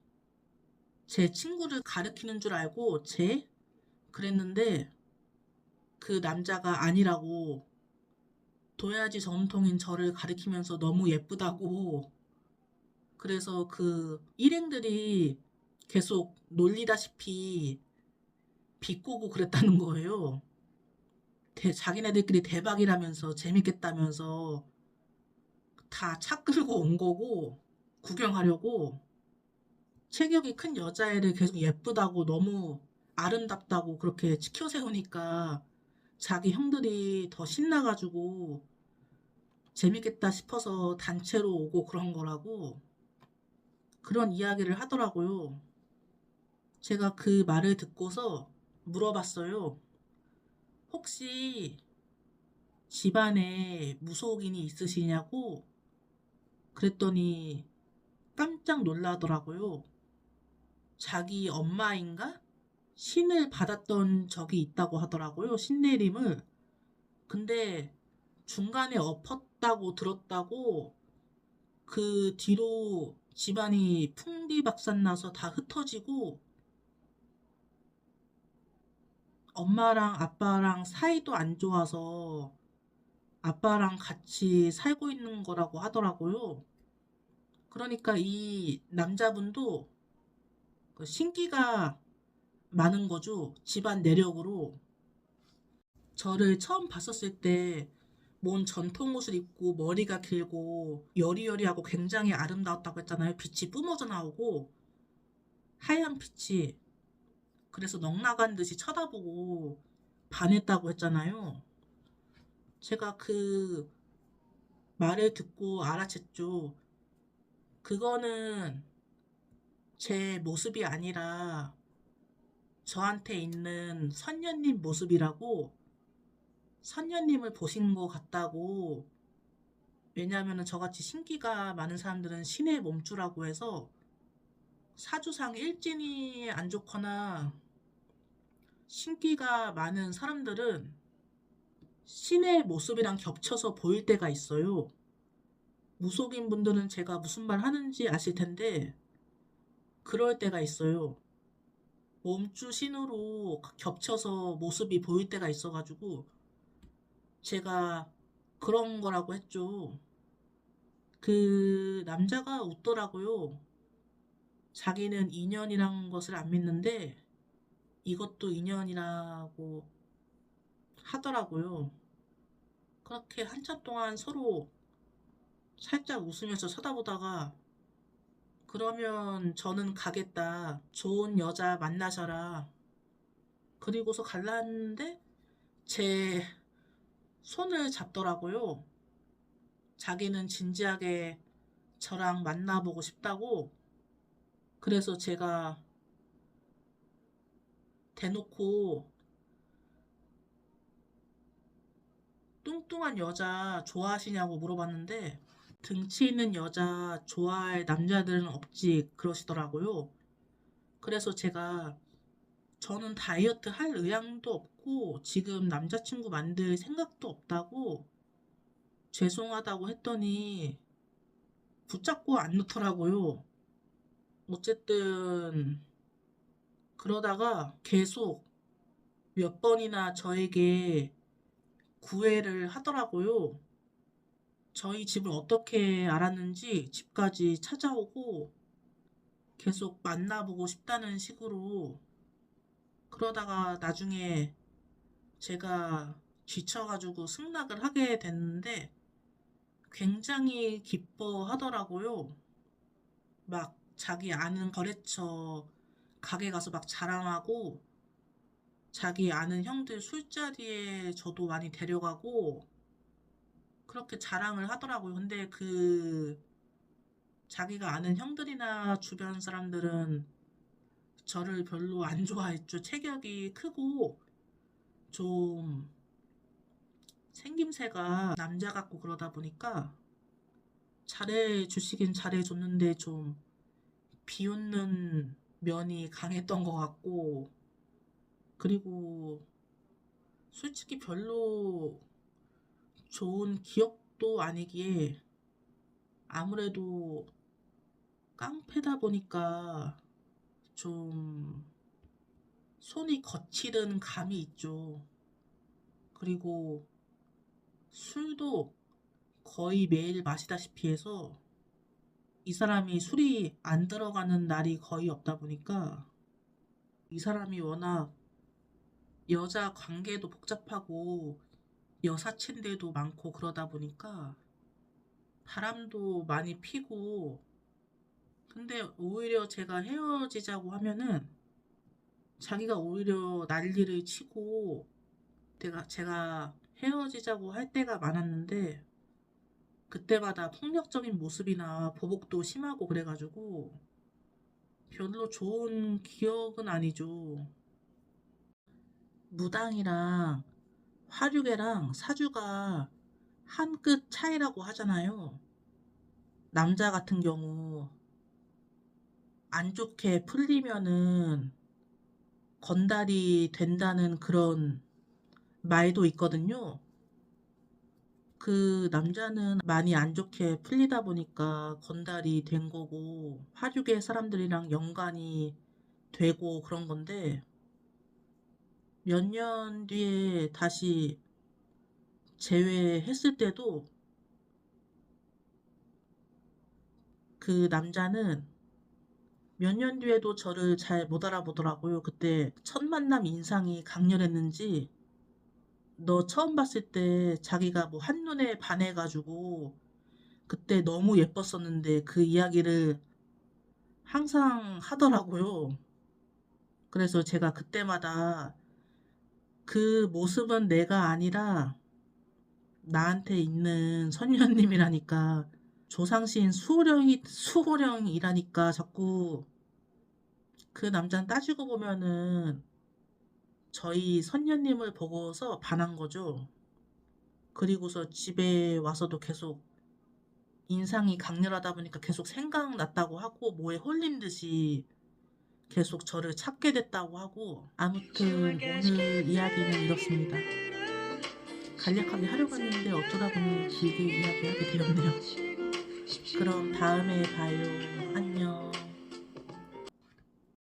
제 친구를 가리키는 줄 알고 그랬는데 그 남자가 아니라고, 도야지 전통인 저를 가리키면서 너무 예쁘다고. 그래서 그 일행들이 계속 놀리다시피 비꼬고 그랬다는 거예요. 자기네들끼리 대박이라면서 재밌겠다면서 다 차 끌고 온 거고, 구경하려고. 체격이 큰 여자애를 계속 예쁘다고, 너무 아름답다고 그렇게 치켜 세우니까 자기 형들이 더 신나가지고 재밌겠다 싶어서 단체로 오고 그런 거라고, 그런 이야기를 하더라고요. 제가 그 말을 듣고서 물어봤어요. 혹시 집안에 무속인이 있으시냐고. 그랬더니 깜짝 놀라더라고요. 자기 엄마인가? 신을 받았던 적이 있다고 하더라고요. 신내림을. 근데 중간에 엎었다고 들었다고, 그 뒤로 집안이 풍비박산 나서 다 흩어지고 엄마랑 아빠랑 사이도 안 좋아서 아빠랑 같이 살고 있는 거라고 하더라고요. 그러니까 이 남자분도 그 신기가 많은 거죠. 집안 내력으로. 저를 처음 봤었을 때 뭔 전통 옷을 입고 머리가 길고 여리여리하고 굉장히 아름다웠다고 했잖아요. 빛이 뿜어져 나오고 하얀 빛이. 그래서 넋나간 듯이 쳐다보고 반했다고 했잖아요. 제가 그 말을 듣고 알아챘죠. 그거는 제 모습이 아니라 저한테 있는 선녀님 모습이라고, 선녀님을 보신 것 같다고. 왜냐하면 저같이 신기가 많은 사람들은 신의 몸주라고 해서 사주상 일진이 안 좋거나 신기가 많은 사람들은 신의 모습이랑 겹쳐서 보일 때가 있어요. 무속인 분들은 제가 무슨 말 하는지 아실 텐데 그럴 때가 있어요. 몸주 신으로 겹쳐서 모습이 보일 때가 있어가지고 제가 그런 거라고 했죠. 그 남자가 웃더라고요. 자기는 인연이란 것을 안 믿는데 이것도 인연이라고 하더라고요. 그렇게 한참 동안 서로 살짝 웃으면서 쳐다보다가, 그러면 저는 가겠다. 좋은 여자 만나셔라. 그리고서 갈랐는데 제 손을 잡더라고요. 자기는 진지하게 저랑 만나보고 싶다고. 그래서 제가 대놓고 뚱뚱한 여자 좋아하시냐고 물어봤는데 등치 있는 여자 좋아할 남자들은 없지 그러시더라고요. 그래서 제가 저는 다이어트 할 의향도 없고 지금 남자친구 만들 생각도 없다고 죄송하다고 했더니 붙잡고 안 놓더라고요. 어쨌든 그러다가 계속 몇 번이나 저에게 구애를 하더라고요. 저희 집을 어떻게 알았는지 집까지 찾아오고 계속 만나보고 싶다는 식으로, 그러다가 나중에 제가 지쳐가지고 승낙을 하게 됐는데 굉장히 기뻐하더라고요. 막 자기 아는 거래처 가게 가서 막 자랑하고, 자기 아는 형들 술자리에 저도 많이 데려가고 그렇게 자랑을 하더라고요. 근데 자기가 아는 형들이나 주변 사람들은 저를 별로 안 좋아했죠. 체격이 크고 좀 생김새가 남자 같고 그러다 보니까 잘해주시긴 잘해줬는데 좀 비웃는 면이 강했던 것 같고, 그리고 솔직히 별로 좋은 기억도 아니기에 아무래도 깡패다 보니까 좀 손이 거칠은 감이 있죠. 그리고 술도 거의 매일 마시다시피 해서 이 사람이 술이 안 들어가는 날이 거의 없다 보니까, 이 사람이 워낙 여자 관계도 복잡하고 여사친들도 많고 그러다 보니까 바람도 많이 피고, 근데 오히려 제가 헤어지자고 하면은 자기가 오히려 난리를 치고, 제가 헤어지자고 할 때가 많았는데 그때마다 폭력적인 모습이나 보복도 심하고 그래가지고 별로 좋은 기억은 아니죠. 무당이랑 화류계랑 사주가 한 끗 차이라고 하잖아요. 남자 같은 경우 안 좋게 풀리면은 건달이 된다는 그런 말도 있거든요. 그 남자는 많이 안 좋게 풀리다 보니까 건달이 된 거고, 화류계 사람들이랑 연관이 되고 그런 건데, 몇 년 뒤에 다시 재회했을 때도 그 남자는 몇 년 뒤에도 저를 잘 못 알아보더라고요. 그때 첫 만남 인상이 강렬했는지 너 처음 봤을 때 자기가 뭐 한눈에 반해가지고 그때 너무 예뻤었는데 그 이야기를 항상 하더라고요. 그래서 제가 그때마다 그 모습은 내가 아니라 나한테 있는 선녀님이라니까, 조상신 수호령이라니까 자꾸, 그 남자는 따지고 보면은 저희 선녀님을 보고서 반한 거죠. 그리고서 집에 와서도 계속 인상이 강렬하다 보니까 계속 생각났다고 하고 뭐에 홀린 듯이 계속 저를 찾게 됐다고 하고, 아무튼 오늘 이야기는 이렇습니다. 간략하게 하려고 했는데 어쩌다 보니 길게 이야기하게 되었네요. 그럼 다음에 봐요. 안녕.